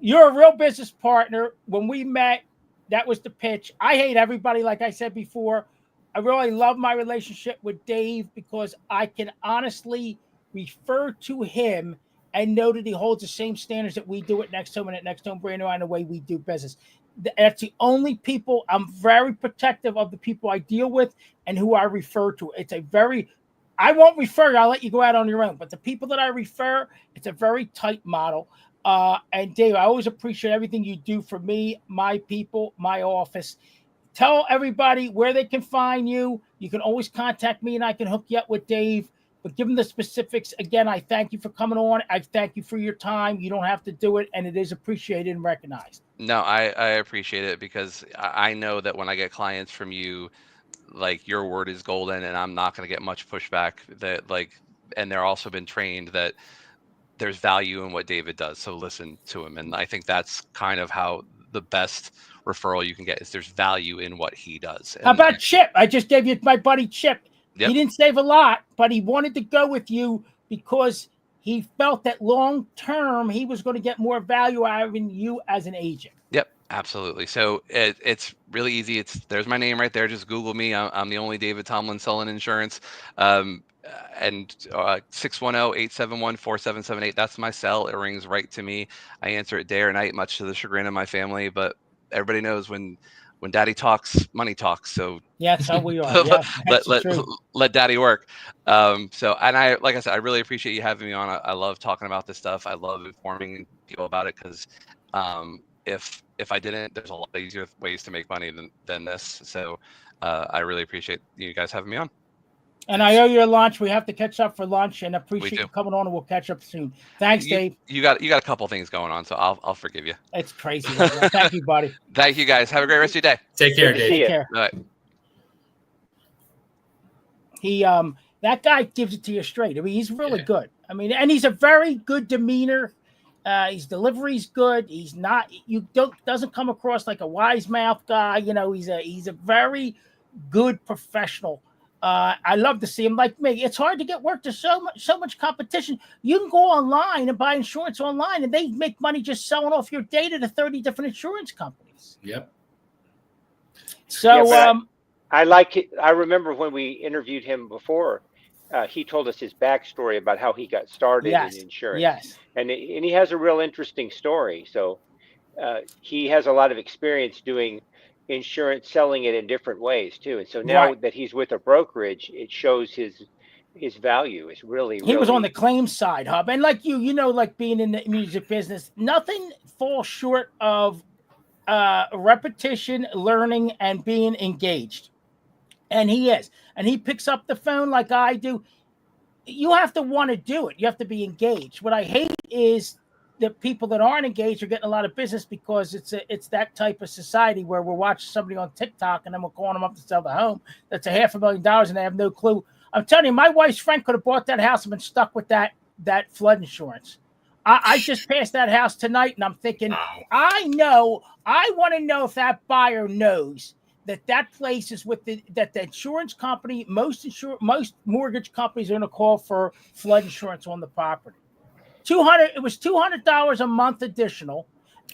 You're a real business partner. When we met, that was the pitch. I hate everybody, like I said before. I really love my relationship with Dave, because I can honestly refer to him and know that he holds the same standards that we do at NextHome and at NextHome Brandywine, the way we do business. That's the only people. I'm very protective of the people I deal with and who I refer to. I won't refer you. I'll let you go out on your own. But the people that I refer, it's a very tight model. And Dave, I always appreciate everything you do for me, my people, my office. Tell everybody where they can find you. You can always contact me and I can hook you up with Dave. But give them the specifics. Again, I thank you for coming on. I thank you for your time. You don't have to do it, and it is appreciated and recognized. No, I appreciate it, because I know that when I get clients from you, like, your word is golden, and I'm not going to get much pushback. And they're also been trained that there's value in what David does. So listen to him. And I think that's kind of how the best referral you can get is there's value in what he does. How about Chip? I just gave you my buddy Chip. Yep. He didn't save a lot, but he wanted to go with you because he felt that long term he was going to get more value out of you as an agent. Yep, absolutely. So it's really easy. There's my name right there. Just Google me. I'm the only David Tomlin selling insurance. And 610-871-4778. That's my cell. It rings right to me. I answer it day or night, much to the chagrin of my family. But everybody knows when daddy talks, money talks. So yeah, that's how we are. Yeah, let daddy work. And like I said, I really appreciate you having me on. I love talking about this stuff. I love informing people about it, because if I didn't, there's a lot easier ways to make money than this. So I really appreciate you guys having me on. And I owe you a lunch. We have to catch up for lunch, and appreciate you coming on, and we'll catch up soon. Thanks, Dave. You got a couple things going on, so I'll forgive you. It's crazy. Thank you, buddy. Thank you, guys. Have a great rest of your day. Take care, Dave. Take care. All right. He that guy gives it to you straight. I mean, he's really good. I mean, and he's a very good demeanor. His delivery's good. He's not. Doesn't come across like a wise mouth guy. He's a very good professional. I love to see him. Like me, it's hard to get work. There's so much competition. You can go online and buy insurance online, and they make money just selling off your data to 30 different insurance companies. Yep. So, I like it. I remember when we interviewed him before, he told us his backstory about how he got started in insurance. Yes. And he has a real interesting story. So he has a lot of experience doing insurance, selling it in different ways too. And so now that he's with a brokerage, it shows his value. It's really, he was on the claims side, Hub. And like you know, like being in the music business, nothing falls short of repetition, learning, and being engaged. And he is. And he picks up the phone like I do. You have to want to do it. You have to be engaged. What I hate is the people that aren't engaged are getting a lot of business because it's that type of society where we're watching somebody on TikTok and then we're calling them up to sell the home. That's $500,000 and they have no clue. I'm telling you, my wife's friend could have bought that house and been stuck with that flood insurance. I just passed that house tonight and I'm thinking, I want to know if that buyer knows that place is with the insurance company. Most mortgage companies are going to call for flood insurance on the property. It was $200 a month additional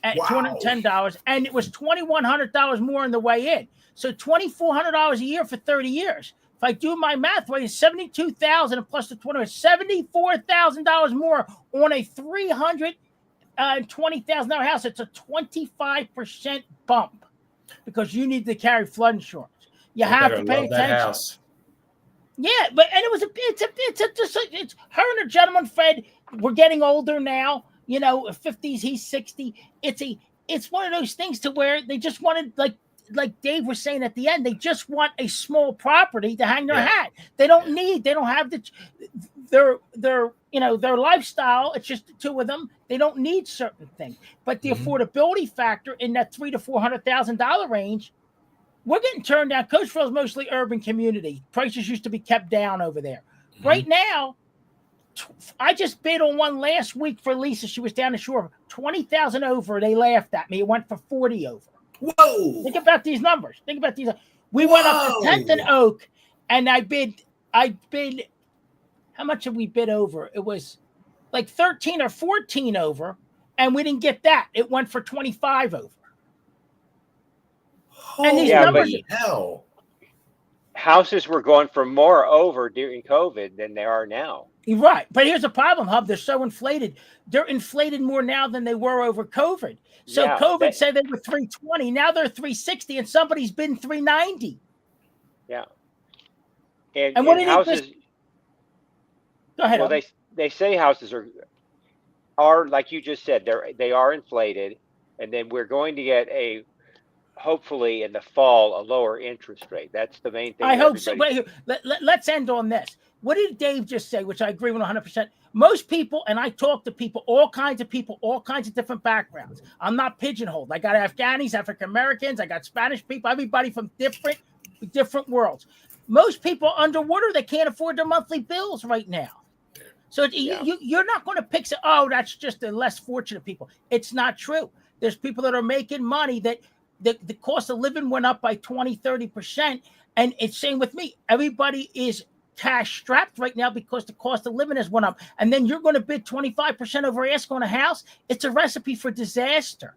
at $210, and it was $2,100 more on the way in. So $2,400 a year for 30 years. If I do my math right, it's $72,000 plus the $74,000 more on a $320,000 house. It's a 25% bump because you need to carry flood insurance. You have to pay attention. Yeah, it's her and her gentleman Fred. We're getting older now, 50s, he's 60. It's one of those things to where they just wanted, like Dave was saying at the end, they just want a small property to hang their hat. They don't have their lifestyle. It's just the two of them. They don't need certain things. But the affordability factor in that $300,000 to $400,000 range, we're getting turned down. Coachville is mostly urban community. Prices used to be kept down over there. Right now, I just bid on one last week for Lisa. She was down the shore, 20,000 over. They laughed at me. It went for 40 over. Whoa! Think about these numbers. We went up to 10th and Oak, and I bid. How much did we bid over? It was like 13 or 14 over, and we didn't get that. It went for 25 over. And these numbers, hell. Houses were going for more over during COVID than they are now. Right. But here's the problem, Hub. They're so inflated. They're inflated more now than they were over COVID. So COVID said they were 320. Now they're 360, and somebody's been 390. Yeah. And what houses? Go ahead. Well, they say houses are like you just said. They are inflated, and then we're going to get hopefully in the fall, a lower interest rate. That's the main thing. I hope so. Wait, let's end on this. What did Dave just say, which I agree with 100%? Most people, and I talk to people, all kinds of different backgrounds. I'm not pigeonholed. I got Afghanis, African Americans, I got Spanish people, everybody from different worlds. Most people underwater, they can't afford their monthly bills right now. So you're not going to pick, that's just the less fortunate people. It's not true. There's people that are making money that the cost of living went up by 20, 30%. And it's same with me. Everybody is cash strapped right now because the cost of living has went up. And then you're going to bid 25% over ask on a house. It's a recipe for disaster.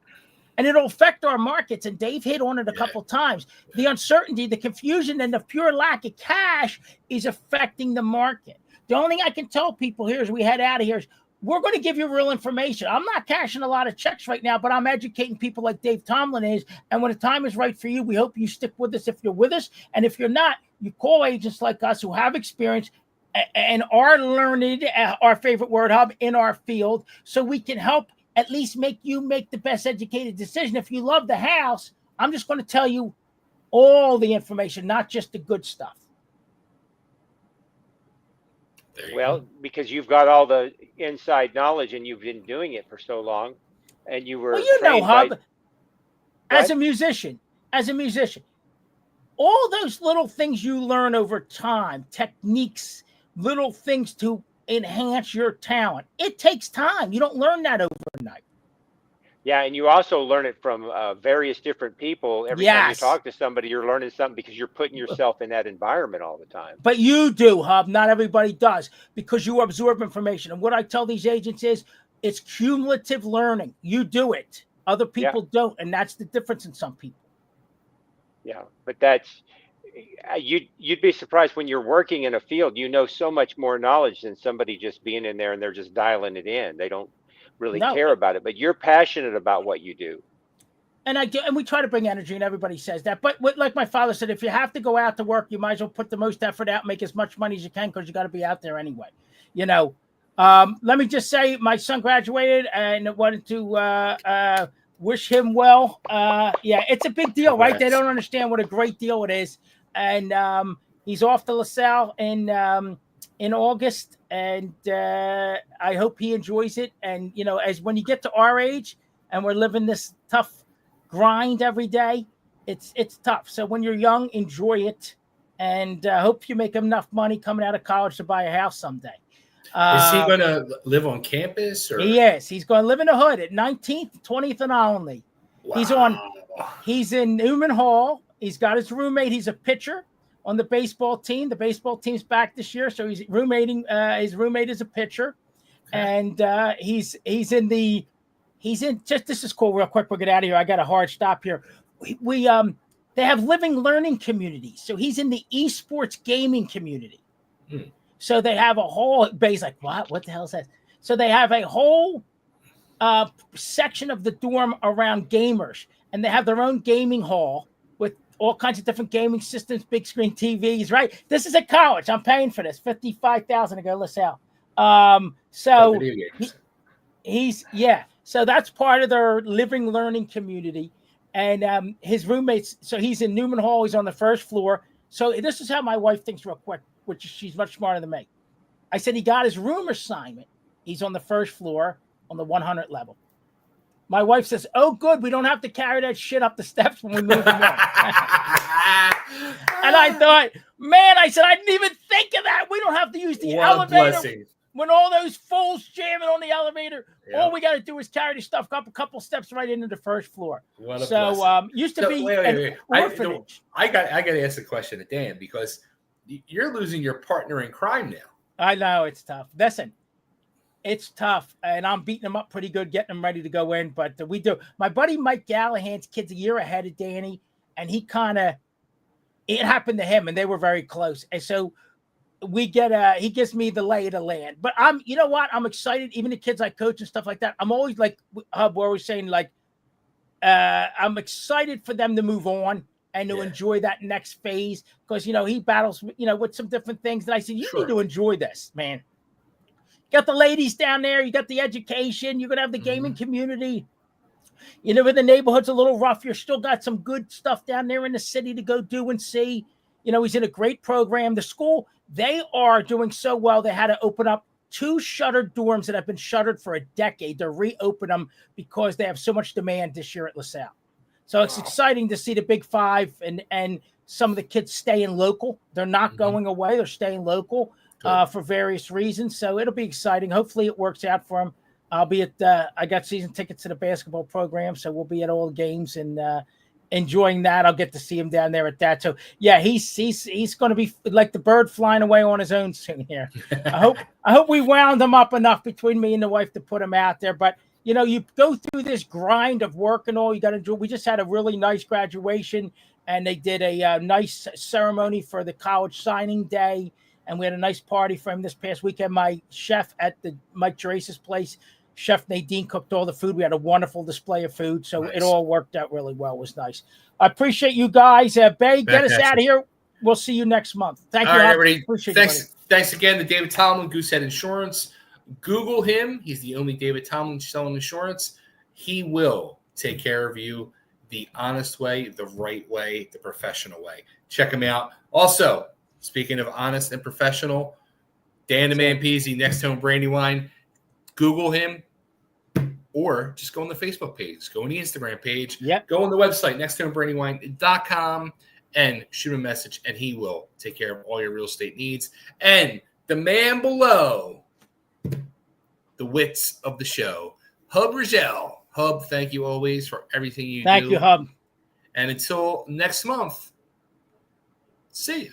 And it'll affect our markets. And Dave hit on it a couple times. The uncertainty, the confusion, and the pure lack of cash is affecting the market. The only thing I can tell people here as we head out of here is we're going to give you real information. I'm not cashing a lot of checks right now, but I'm educating people like Dave Tomlin is. And when the time is right for you, we hope you stick with us if you're with us. And if you're not, you call agents like us who have experience and are learned, our favorite word, Hub, in our field, so we can help at least make you make the best educated decision. If you love the house, I'm just going to tell you all the information, not just the good stuff. Well, because you've got all the inside knowledge and you've been doing it for so long, and you were Hub, as a musician, all those little things you learn over time, techniques, little things to enhance your talent. It takes time. You don't learn that overnight. Yeah, and you also learn it from various different people. Every time you talk to somebody, you're learning something because you're putting yourself in that environment all the time. But you do, Hub. Not everybody does because you absorb information. And what I tell these agents is it's cumulative learning. You do it. Other people don't. And that's the difference in some people. Yeah, but that's you'd be surprised when you're working in a field, you know so much more knowledge than somebody just being in there and they're just dialing it in. They don't really No, care about it, but you're passionate about what you do. and I do, and we try to bring energy, and everybody says that. But like my father said, if you have to go out to work, you might as well put the most effort out, make as much money as you can, because you got to be out there anyway. You know, let me just say, my son graduated, and wanted to wish him well. Yeah, it's a big deal, right? They don't understand what a great deal it is, and he's off to LaSalle in August, and I hope he enjoys it. And you know, as when you get to our age, and we're living this tough grind every day, it's tough. So when you're young, enjoy it, and hope you make enough money coming out of college to buy a house someday. Is he going to live on campus? Or? He is. He's going to live in the hood at 19th, 20th, and Olney. Wow. He's in Newman Hall. He's got his roommate. He's a pitcher on the baseball team. The baseball team's back this year, so he's roommating. His roommate is a pitcher, and he's in just, this is cool. Real quick, we'll get out of here. I got a hard stop here. They have living learning communities. So he's in the esports gaming community. So they have a whole base, like, what the hell is that? So they have a whole section of the dorm around gamers, and they have their own gaming hall with all kinds of different gaming systems, big screen TVs, right? This is at college. I'm paying for this, $55,000 to go LaSalle. So so that's part of their living learning community. And his roommates, so he's in Newman Hall, he's on the first floor. So this is how my wife thinks real quick, which she's much smarter than me. I said he got his room assignment. He's on the first floor on the 100 level. My wife says, oh, good, we don't have to carry that shit up the steps when we move him up. And I thought, man, I said, I didn't even think of that. We don't have to use the elevator. Blessing. When all those fools jamming on the elevator, all we got to do is carry the stuff up a couple steps right into the first floor. Used to be an orphanage. I got to ask a question to Dan, because you're losing your partner in crime now. I know it's tough. Listen, it's tough, and I'm beating them up pretty good, getting them ready to go in. But we do. My buddy Mike Gallahan's kid's a year ahead of Danny, and it happened to him, and they were very close. And so he gives me the lay of the land. But you know what? I'm excited. Even the kids I coach and stuff like that. I'm always like, Hub, we're always saying, like, I'm excited for them to move on and to enjoy that next phase, because, you know, he battles, you know, with some different things. And I said, you need to enjoy this, man. You got the ladies down there. You got the education. You're going to have the gaming community. You know, the neighborhood's a little rough. You're still got some good stuff down there in the city to go do and see. You know, he's in a great program. The school, they are doing so well. They had to open up 2 shuttered dorms that have been shuttered for a decade. They're reopen them because they have so much demand this year at LaSalle. So it's exciting to see the Big Five and some of the kids staying local. They're not going away. They're staying local for various reasons. So it'll be exciting. Hopefully it works out for them. I'll be at I got season tickets to the basketball program, so we'll be at all the games and enjoying that. I'll get to see him down there at that. So yeah, he's going to be like the bird flying away on his own soon here. I hope we wound him up enough between me and the wife to put him out there. But you know, you go through this grind of work and all. You got to do. We just had a really nice graduation, and they did a nice ceremony for the college signing day, and we had a nice party for him this past weekend. My chef at the Mike Gerace's place, Chef Nadine, cooked all the food. We had a wonderful display of food, so it all worked out really well. It was nice. I appreciate you guys. Bay, get us out of here. We'll see you next month. Thank you. All right, everybody. Appreciate you, Thanks again to David Tomlin, Goosehead Insurance. Google him. He's the only David Tomlin selling insurance. He will take care of you the honest way, the right way, the professional way. Check him out. Also, speaking of honest and professional, Dan the Man Pizzi, NextHome Brandywine. Google him, or just go on the Facebook page, go on the Instagram page, go on the website, nexthomebrandywine.com, and shoot him a message, and he will take care of all your real estate needs. And the man below, the wits of the show, Hub Ridgell. Hub, thank you always for everything you do. Thank you, Hub. And until next month, see you.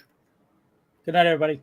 Good night, everybody.